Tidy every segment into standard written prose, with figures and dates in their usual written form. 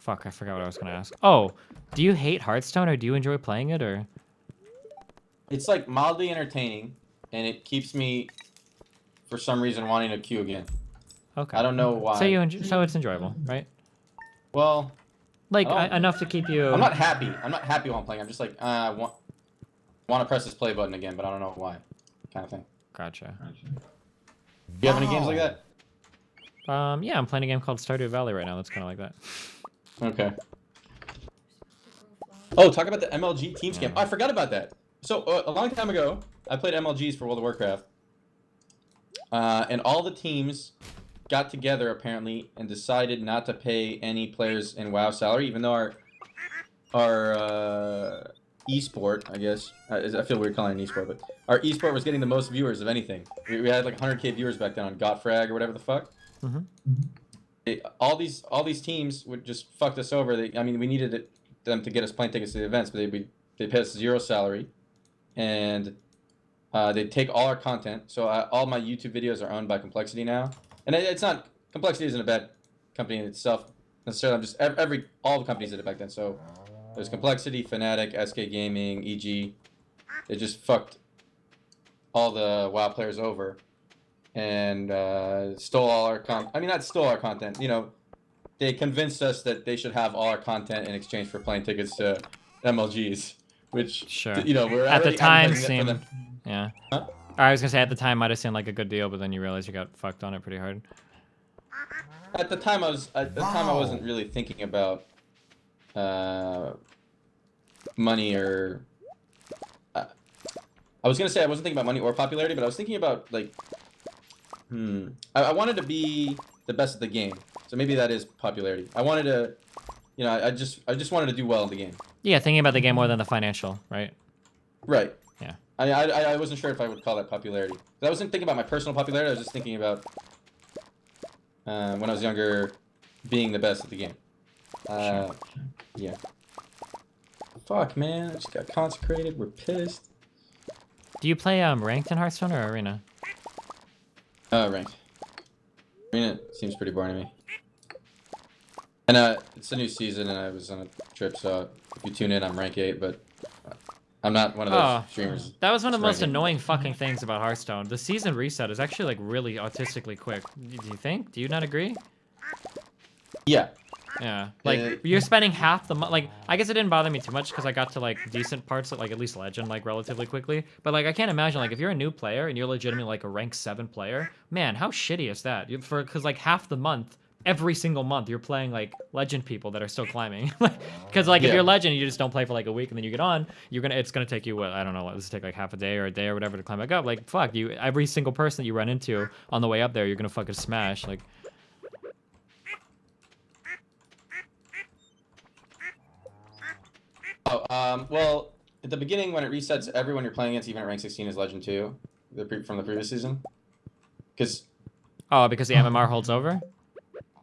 Fuck, I forgot what I was gonna ask. Oh, do you hate Hearthstone or do you enjoy playing it or? It's like mildly entertaining, and it keeps me, for some reason, wanting to queue again. Okay. I don't know why. So it's enjoyable, right? Well, Like enough to keep you. I'm not happy. I'm not happy while I'm playing. I'm just like, I want to press this play button again, but I don't know why, kind of thing. Gotcha. Do you have any games like that? Yeah, I'm playing a game called Stardew Valley right now. That's kind of like that. Okay. Oh, talk about the MLG team scam. Yeah. Oh, I forgot about that. So a long time ago, I played MLGs for World of Warcraft, and all the teams got together apparently and decided not to pay any players in WoW salary, even though our esport, I guess, I feel weird calling it an esport, but our esport was getting the most viewers of anything. We had like 100K viewers back then on Gotfrag or whatever the fuck. All these teams would just fucked us over. I mean, we needed them to get us plane tickets to the events, but they pay us zero salary, and they take all our content. So all my YouTube videos are owned by Complexity now, and it's not, Complexity isn't a bad company in itself necessarily. I'm just all the companies did it back then. So there's Complexity, Fnatic, SK Gaming, EG. They just fucked all the WoW players over, and stole all our I mean, not stole our content. You know, they convinced us that they should have all our content in exchange for plane tickets to MLGs, which Sure. you know, we're at the time seemed. them. Yeah. Huh? I was gonna say at the time might have seemed like a good deal, but then you realize you got fucked on it pretty hard. At the time, I wasn't really thinking about money or. I was gonna say I wasn't thinking about money or popularity, but I was thinking about like, I wanted to be the best at the game, so maybe that is popularity. I wanted to, you know, I just wanted to do well in the game. Yeah, thinking about the game more than the financial, right? Right. Yeah. I wasn't sure if I would call that popularity. I wasn't thinking about my personal popularity. I was just thinking about when I was younger, being the best at the game. Sure. Yeah. Fuck, man! I just got consecrated. We're pissed. Do you play ranked in Hearthstone or arena? Ranked. Arena seems pretty boring to me. And it's a new season, and I was on a trip, so if you tune in, I'm rank 8, but I'm not one of those streamers. That was one of the most rank 8. annoying fucking things about Hearthstone. The season reset is actually like really autistically quick. Do you think? Do you not agree? Yeah. Yeah, like you're spending half the month. Like, I guess it didn't bother me too much because I got to like decent parts, like at least Legend, like relatively quickly. But like, I can't imagine like if you're a new player and you're legitimately like a rank 7 player, man, how shitty is that? Because like half the month, every single month, you're playing like Legend people that are still climbing. Because like if you're Legend, you just don't play for like a week and then you get on, it's gonna take you what, I don't know, does it take like half a day or whatever to climb back up? Like fuck you, every single person that you run into on the way up there, you're gonna fucking smash like. Oh, well, at the beginning when it resets, everyone you're playing against, even at rank 16, is Legend 2, from the previous season. Because the MMR holds over?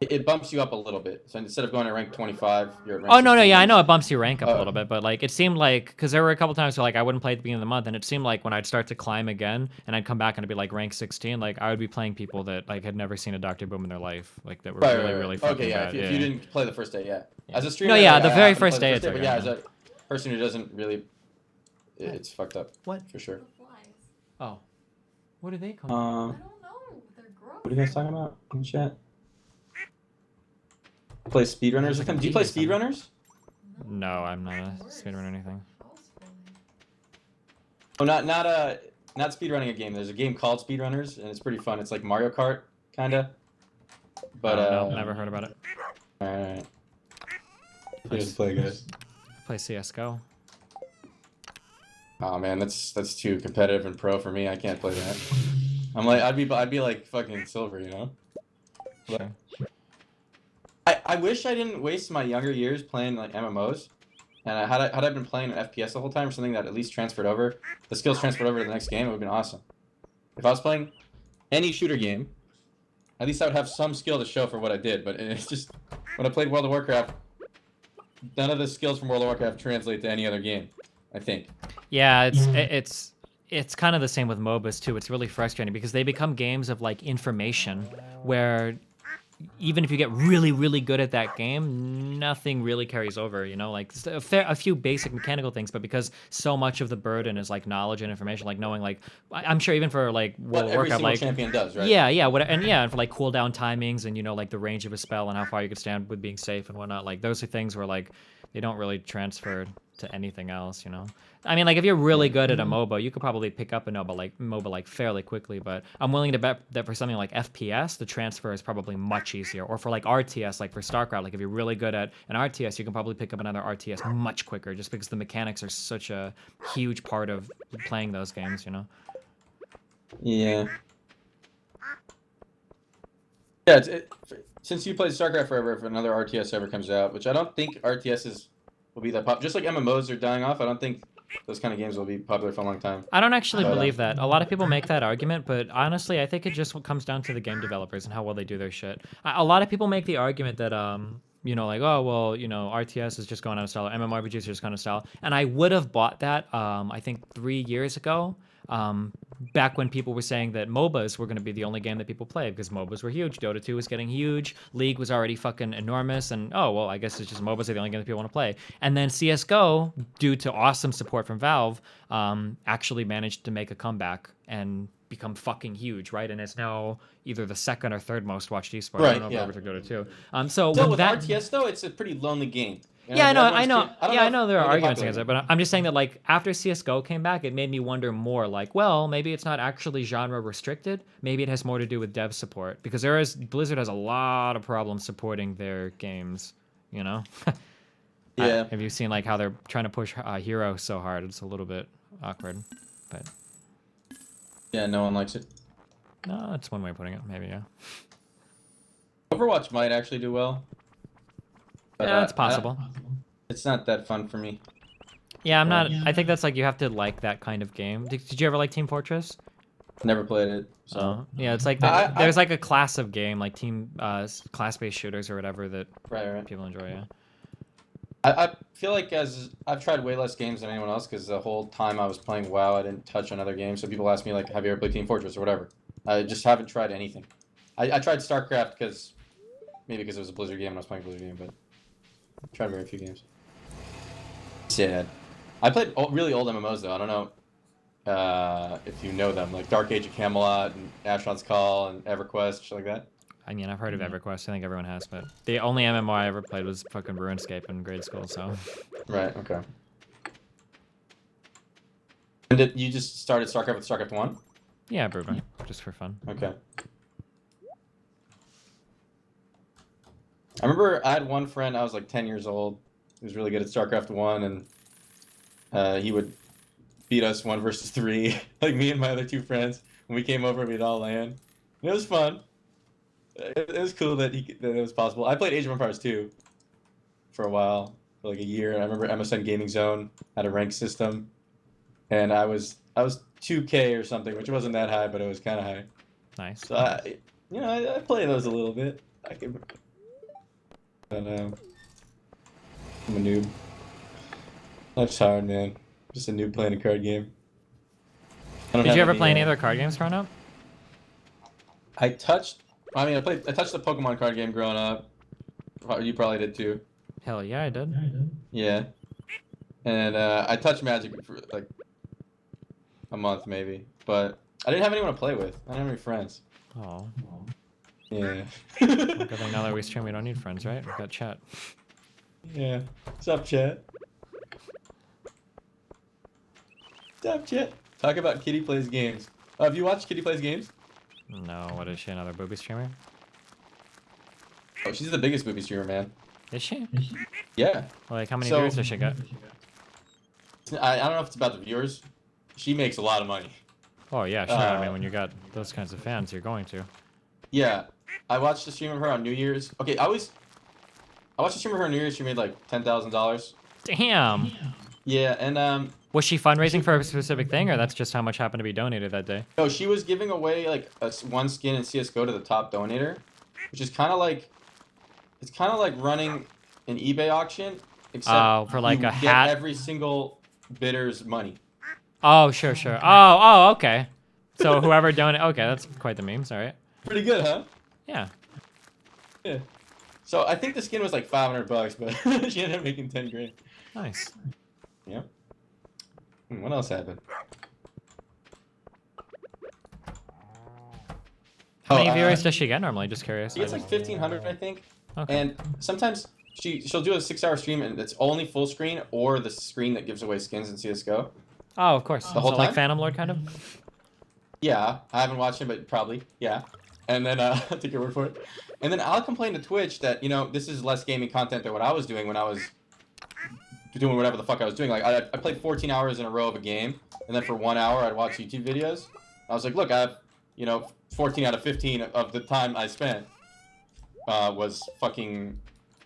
it bumps you up a little bit. So instead of going to rank 25, you're at rank 16. No, yeah, I know it it bumps your rank up a little bit, but like it seemed like, because there were a couple times where like I wouldn't play at the beginning of the month, and it seemed like when I'd start to climb again, and I'd come back and it'd be like rank 16, like I would be playing people that like had never seen a Dr. Boom in their life, like that were really fucking okay, yeah, bad. If you didn't play the first day, yeah. As a streamer, no, yeah, like, the very first day, but yeah, as a person who doesn't really, it's fucked up. What? For sure. Oh, what are they I called? don't know. They're gross. What are you guys talking about in chat? Play speedrunners with them? Do you play speedrunners? No, I'm not a speedrunner or anything. Oh, not speedrunning a game. There's a game called Speedrunners, and it's pretty fun. It's like Mario Kart, kinda. But no, never heard about it. Alright. Just play, guys. I play CS:GO. Oh man, that's too competitive and pro for me. I can't play that. I'm like, I'd be like fucking silver, you know. Sure. I wish I didn't waste my younger years playing like MMOs, and had I been playing an FPS the whole time, or something that at least transferred over, the skills transferred over to the next game, it would have been awesome. If I was playing any shooter game, at least I would have some skill to show for what I did. But it's just when I played World of Warcraft, none of the skills from World of Warcraft translate to any other game, I think. Yeah, it's kind of the same with MOBAs too. It's really frustrating because they become games of like information where even if you get really, really good at that game, nothing really carries over, you know, like a few basic mechanical things, but because so much of the burden is like knowledge and information, like knowing, like, I'm sure even for like What World of every Warcraft, single like, champion does, right? yeah, and for like cooldown timings and, you know, like the range of a spell and how far you could stand with being safe and whatnot, like those are things where like they don't really transfer to anything else, you know. I mean, like if you're really good at a MOBA, you could probably pick up a MOBA like fairly quickly. But I'm willing to bet that for something like FPS, the transfer is probably much easier. Or for like RTS, like for StarCraft, like if you're really good at an RTS, you can probably pick up another RTS much quicker, just because the mechanics are such a huge part of playing those games, you know. Yeah. Yeah. Since you played StarCraft forever, if another RTS ever comes out, which I don't think RTSs will be that popular, just like MMOs are dying off, I don't think those kind of games will be popular for a long time. I don't actually believe that. A lot of people make that argument, but honestly, I think it just comes down to the game developers and how well they do their shit. A lot of people make the argument that, you know, like, oh, well, you know, RTS is just going out of style, MMORPGs are just going out of style. And I would have bought that, I think 3 years ago, back when people were saying that MOBAs were going to be the only game that people played, because MOBAs were huge. Dota 2 was getting huge. League was already fucking enormous. And, oh, well, I guess it's just MOBAs are the only game that people want to play. And then CSGO, due to awesome support from Valve, actually managed to make a comeback and become fucking huge, right? And it's now either the second or third most watched esport. Right, I don't know if yeah. it overtook Dota 2. So Still, when with that... RTS though, it's a pretty lonely game. You Yeah, know, I know. I know there are it'll get arguments popular. against it, but I'm just saying that, like, after CS:GO came back, it made me wonder more. Like, well, maybe it's not actually genre restricted. Maybe it has more to do with dev support, because Blizzard has a lot of problems supporting their games. You know. Yeah. Have you seen like how they're trying to push Hero so hard? It's a little bit awkward, but Yeah, no one likes it. no, that's one way of putting it. Maybe, yeah. Overwatch might actually do well. But, Yeah, it's possible. It's not that fun for me. Yeah, I'm not. I think that's like you have to like that kind of game. Did you ever like Team Fortress? Never played it. So So yeah, it's like there's like a class of game, like team class-based shooters or whatever, that right. people enjoy. Yeah. I feel like as I've tried way less games than anyone else, because the whole time I was playing WoW, I didn't touch on other games. So people ask me like, "Have you ever played Team Fortress or whatever?" I just haven't tried anything. I tried StarCraft because maybe because it was a Blizzard game and I was playing a Blizzard game, but I tried very few games. Sad. I played really old MMOs though. I don't know if you know them, like Dark Age of Camelot and Asheron's Call and EverQuest, shit like that. I mean, I've heard of EverQuest. I think everyone has, but the only MMO I ever played was fucking RuneScape in grade school. So. Right. Okay. And did you just started StarCraft with StarCraft 1? Yeah, briefly, just for fun. Okay. I remember I had one friend, I was like 10 years old, he was really good at StarCraft 1, and he would beat us 1 versus 3, like me and my other 2 friends. When we came over, we'd all land. And it was fun. It was cool that it was possible. I played Age of Empires 2 for a while, for like a year. I remember MSN Gaming Zone had a rank system, and I was 2K or something, which wasn't that high, but it was kind of high. Nice. So I play those a little bit. But I'm a noob. Life's hard, man. Just a noob playing a card game. Did you ever play any other card games growing up? I touched the Pokemon card game growing up. You probably did too. Hell yeah, I did. Yeah. And I touched Magic for like a month maybe, but I didn't have anyone to play with. I didn't have any friends. Oh. Yeah. Good thing now that we stream, we don't need friends, right? We've got chat. Yeah. What's up, chat? What's up, chat? Talk about Kitty Plays Games. Have you watched Kitty Plays Games? No, what is she, another booby streamer? Oh, she's the biggest booby streamer, man. Is she? Yeah. Like, how many So- viewers does she got? I don't know if it's about the viewers. She makes a lot of money. Oh yeah, sure. I mean, when you got those kinds of fans, you're going to. Yeah. I watched the stream of her on New Year's. Okay, I watched the stream of her on New Year's. She made like $10,000. Damn. Yeah, and Was she fundraising for a specific thing, or that's just how much happened to be donated that day? no, she was giving away like one skin in CS:GO to the top donator, which is kind of like running an eBay auction, except for like you a get hat. every single bidder's money. Oh, sure. Oh, okay. So whoever donated. Okay, that's quite the memes. All right. Pretty good, huh? Yeah. Yeah. So I think the skin was like $500, but she ended up making 10 grand. Nice. Yeah. What else happened? How many viewers does she get normally? Just curious. She gets like 1,500, I think. Okay. And sometimes she'll do a 6-hour stream and it's only full screen or the screen that gives away skins in CS:GO. Oh, of course. The whole so like time? Phantom Lord kind of. Yeah, I haven't watched it, but probably, yeah. And then I'll take your word for it. And then I'll complain to Twitch that, you know, this is less gaming content than what I was doing when I was doing whatever the fuck I was doing. Like, I played 14 hours in a row of a game, and then for 1 hour I'd watch YouTube videos. I was like, look, I have, you know, 14 out of 15 of the time I spent was fucking...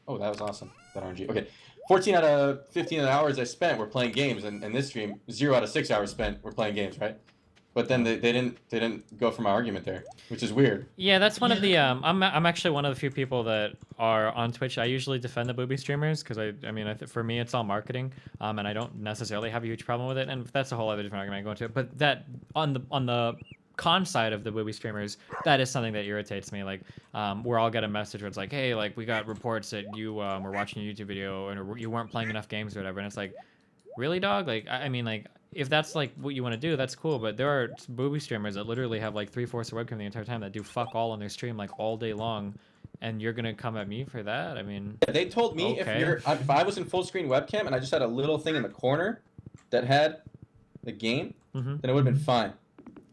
Oh, that was awesome, that RNG. Okay, 14 out of 15 of the hours I spent were playing games, and in this stream, 0 out of 6 hours spent were playing games, right? But then they didn't go for my argument there, which is weird. Yeah, that's one of the I'm actually one of the few people that are on Twitch. I usually defend the booby streamers because I mean for me it's all marketing, and I don't necessarily have a huge problem with it. And that's a whole other different argument I go into. But that on the con side of the booby streamers, that is something that irritates me. Like where I'll get a message where it's like, hey, like we got reports that you were watching a YouTube video and you weren't playing enough games or whatever, and it's like, really, dog? Like I mean like. If that's like what you want to do, that's cool. But there are booby streamers that literally have like 3/4 of webcam the entire time that do fuck all on their stream like all day long, and you're gonna come at me for that? I mean, they told me okay. if I was in full screen webcam and I just had a little thing in the corner that had the game, then it would have been fine.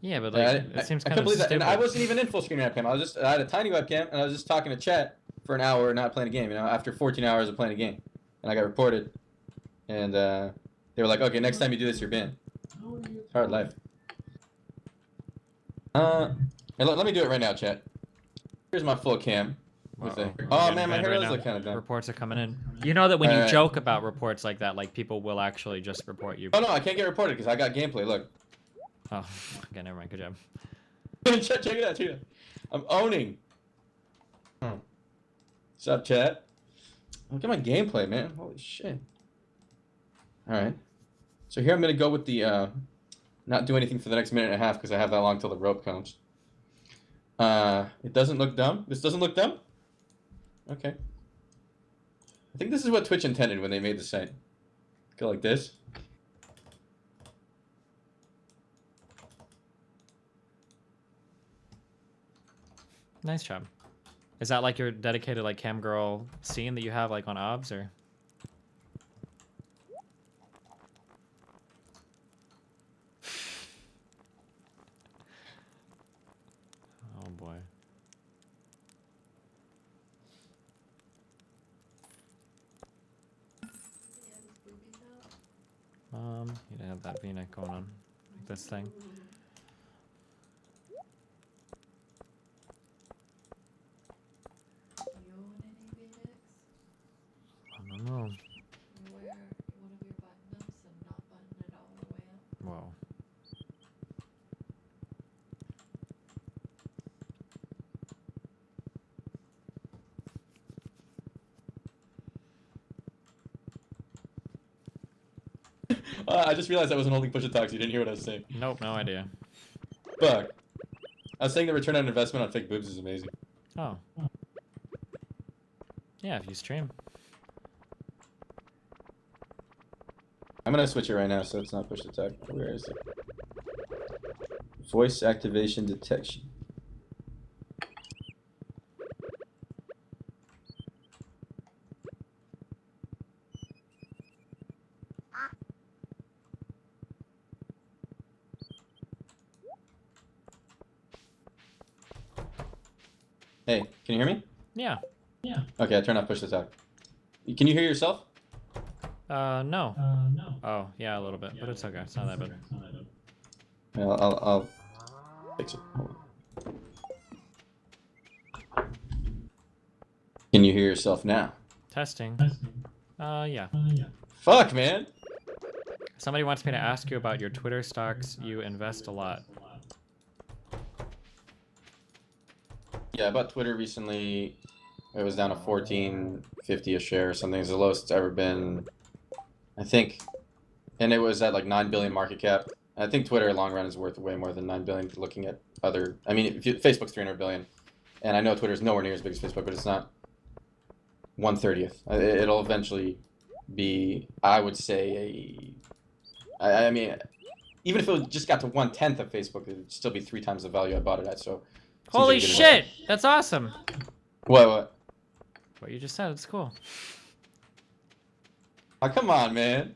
Yeah, but like it seems kind of believe that. stupid. And I wasn't even in full screen webcam. I had a tiny webcam and I was just talking to chat for an hour, not playing a game. You know, after 14 hours of playing a game, and I got reported, and they were like, okay, next time you do this, you're banned. It's hard life. Hey, let me do it right now, chat. Here's my full cam. Oh man, my hair does look kind of dumb. Reports are coming in. You know that when you joke about reports like that, like people will actually just report you. Oh no, I can't get reported because I got gameplay. Look. Oh, okay, never mind. Good job. Check it out, too. I'm owning. What's up, chat? Look at my gameplay, man. Holy shit. All right. So here I'm gonna go with the not do anything for the next minute and a half because I have that long till the rope comes. It doesn't look dumb. This doesn't look dumb. Okay. I think this is what Twitch intended when they made the site. Go like this. Nice job. Is that like your dedicated like cam girl scene that you have like on OBS or? Oh boy. You don't have that V-neck going on, like this thing. I don't know. Wear one of your button-ups and not button it all the way up. Whoa. I just realized I wasn't holding push attacks. You didn't hear what I was saying. Nope, no idea. Fuck. I was saying the return on investment on fake boobs is amazing. Oh. Yeah, if you stream. I'm gonna switch it right now so it's not push attack. Where is it? Voice activation detection. Hey, can you hear me? Yeah. Okay, I turned off push attack. Can you hear yourself? No. No. Oh, yeah, a little bit, but it's okay. It's not that bad. Yeah, I'll fix it. Hold on. Can you hear yourself now? Testing. Yeah. Fuck, man. Somebody wants me to ask you about your Twitter stocks. You invest a lot. Yeah, I bought Twitter recently. It was down to $14.50 a share or something. It's the lowest it's ever been, I think. And it was at like 9 billion market cap. I think Twitter long run is worth way more than 9 billion looking at other. I mean, Facebook's 300 billion. And I know Twitter is nowhere near as big as Facebook, but it's not 1/30th. It'll eventually be, I would say, I mean, even if it just got to 1/10 of Facebook, it would still be 3 times the value I bought it at. So. Seems like Holy a good shit! investment. That's awesome. What? What you just said, it's cool. Oh, come on, man.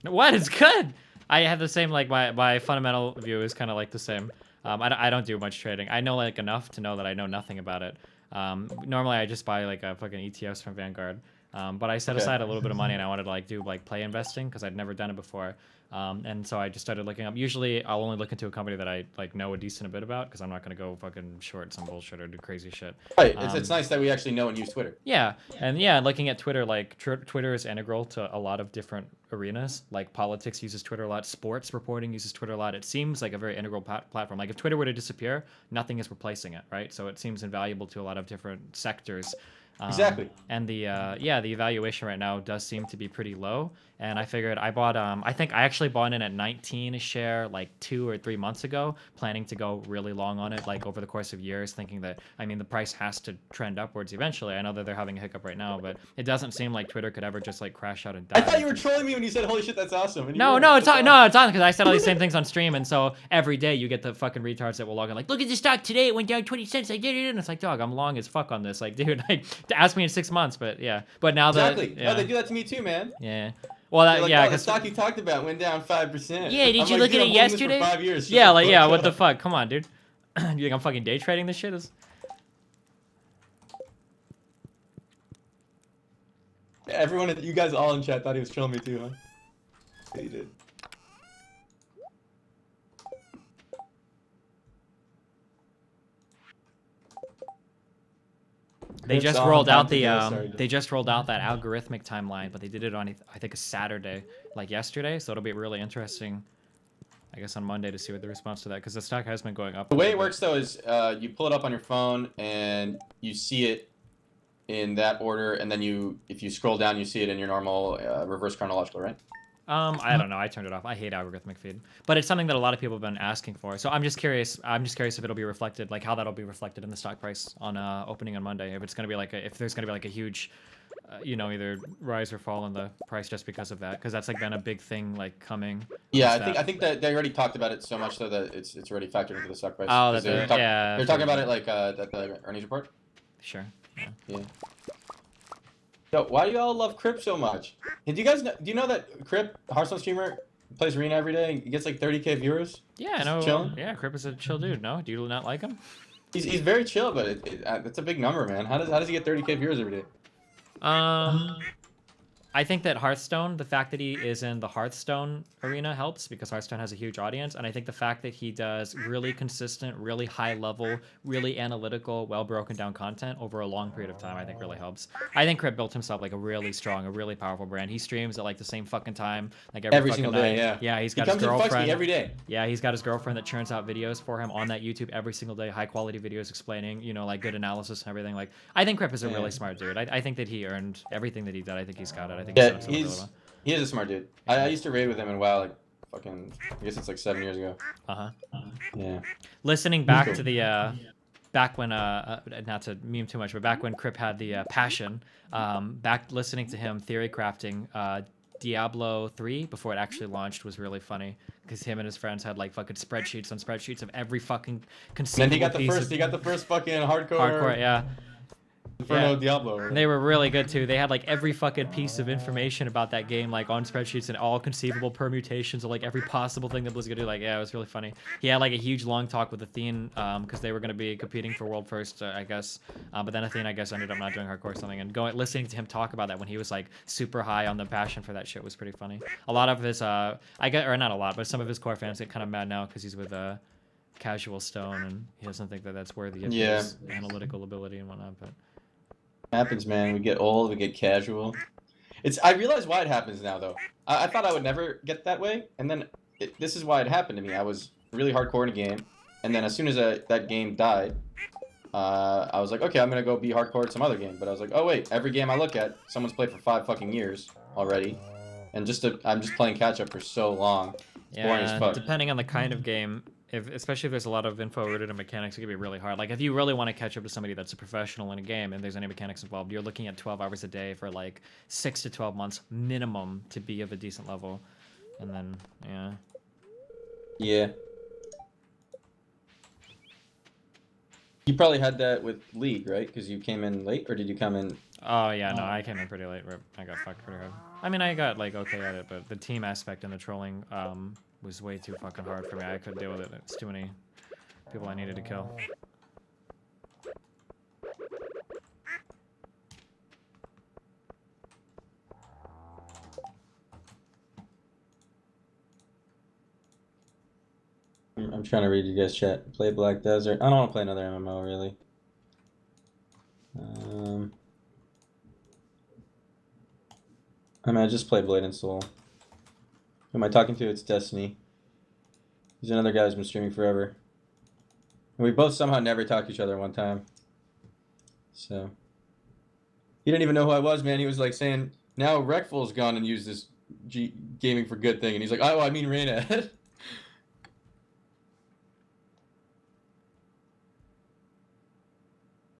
What? It's good. I have the same, like, my fundamental view is kind of like the same. I don't do much trading. I know like enough to know that I know nothing about it. Normally I just buy like a fucking ETFs from Vanguard. But I set aside a little bit of money and I wanted to like do like play investing because I'd never done it before. And so I just started looking up. Usually I'll only look into a company that I like know a decent bit about because I'm not gonna go fucking short some bullshit or do crazy shit. Right. It's nice that we actually know and use Twitter. Yeah, and yeah, looking at Twitter, like Twitter is integral to a lot of different arenas. Like politics uses Twitter a lot, sports reporting uses Twitter a lot. It seems like a very integral platform. Like if Twitter were to disappear, nothing is replacing it, right? So it seems invaluable to a lot of different sectors. Exactly. And the the evaluation right now does seem to be pretty low. And I figured I bought I think I actually bought in at 19 a share like 2 or 3 months ago, planning to go really long on it like over the course of years, thinking that I mean the price has to trend upwards eventually. I know that they're having a hiccup right now, but it doesn't seem like Twitter could ever just like crash out and die. I thought you were trolling me when you said, "Holy shit, that's awesome." And you No, were. no, it's That's on, no, it's on because I said all these same things on stream, and so every day you get the fucking retards that will log in like, look at the stock today, it went down 20 cents, I did it, and it's like, dog, I'm long as fuck on this, like, dude, like, ask me in 6 months, but yeah, but now Exactly. that yeah, No, they do that to me too, man. yeah, well, that, They're like, yeah, oh, the because stock you talked about went down 5%. yeah, did I'm you like, look dude, at I'm it holding this for yesterday? 5 years. Shut Yeah, the like, fuck yeah, up. what the fuck? Come on, dude. You think I'm fucking day trading this shit? Is Everyone, you guys all in chat thought he was trolling me too, huh? Yeah, he did. they It's just on rolled out time to the go, sorry. they just rolled out that algorithmic timeline, but they did it on I think a Saturday, like yesterday, so it'll be really interesting. I guess on Monday to see what the response to that, because the stock has been going up. The a way little it bit. works though is you pull it up on your phone and you see it in that order, and then if you scroll down, you see it in your normal reverse chronological, right? I don't know. I turned it off. I hate algorithmic feed, but it's something that a lot of people have been asking for. So I'm just curious. I'm just curious if it'll be reflected, like how that'll be reflected in the stock price on opening on Monday. If it's gonna be like if there's gonna be like a huge, you know, either rise or fall in the price just because of that, because that's like been a big thing like coming. Yeah, Is I think that they already talked about it so much so that it's already factored into the stock price. Oh, 'Cause that yeah. they're talking about it like at the earnings report. Sure. Yeah. Yo, why do y'all love Crip so much? Hey, do you guys know? Do you know that Crip, Hearthstone streamer, plays Arena every day and he gets like 30K viewers? Yeah, I Just know. chilling? Yeah, Crip is a chill dude. No, do you not like him? He's very chill, but it's a big number, man. How does he get 30K viewers every day? I think that Hearthstone, the fact that he is in the Hearthstone arena helps because Hearthstone has a huge audience. And I think the fact that he does really consistent, really high level, really analytical, well broken down content over a long period of time, I think really helps. I think Crip built himself like a really strong, a really powerful brand. He streams at like the same fucking time, like every fucking single night. day, yeah. Yeah, he's He got his comes and fucks me girlfriend. every day. Yeah, he's got his girlfriend that churns out videos for him on that YouTube every single day, high quality videos explaining, you know, like good analysis and everything. Like, I think Crip is a really smart dude. I think that he earned everything that he did. I think he's got it. I think Yeah, he's done really well. he is a smart dude. I used to raid with him in WoW, like fucking, I guess it's like 7 years ago. Yeah. Listening back to the back when not to meme too much, but back when Crip had the passion, back listening to him theory crafting Diablo 3 before it actually launched was really funny because him and his friends had like fucking spreadsheets on spreadsheets of every fucking conceivable And then piece he got the first fucking hardcore, yeah. Inferno Yeah. Diablo. They were really good too. They had like every fucking piece of information about that game like on spreadsheets and all conceivable permutations of like every possible thing that Blizzard could do. Like, yeah, it was really funny. He had like a huge long talk with Athene because they were going to be competing for World First, I guess. But then Athene, I guess, ended up not doing hardcore or something. And listening to him talk about that when he was like super high on the passion for that shit was pretty funny. A lot of his, or not a lot, but some of his core fans get kind of mad now because he's with Casual Stone and he doesn't think that that's worthy of his analytical ability and whatnot. But happens, man. We get old, we get casual. I realize why it happens now, though. I thought I would never get that way, and then this is why it happened to me. I was really hardcore in a game, and then as soon as that game died, I was like, okay, I'm gonna go be hardcore at some other game. But I was like, oh wait, every game I look at, someone's played for 5 fucking years already, and I'm just playing catch up for so long. It's boring as yeah, fuck. depending on the kind of game, especially if there's a lot of info rooted in mechanics, it can be really hard. Like if you really want to catch up to somebody that's a professional in a game and there's any mechanics involved, you're looking at 12 hours a day for like 6 to 12 months minimum to be of a decent level. And then, yeah. Yeah. You probably had that with League, right? Because you came in late, or did you come in? Oh yeah, no, I came in pretty late. I got fucked pretty hard. I mean, I got like okay at it, but the team aspect and the trolling was way too fucking hard for me. I couldn't deal with it. It's too many people I needed to kill. I'm trying to read you guys' chat. Play Black Desert. I don't want to play another MMO, really. I mean, I just play Blade and Soul. Who am I talking to? It's Destiny. He's another guy who's been streaming forever. And we both somehow never talked to each other at one time. So. He didn't even know who I was, man. He was like saying, now Wreckful's gone and used this gaming for good thing. And he's like, oh, I mean Reyna.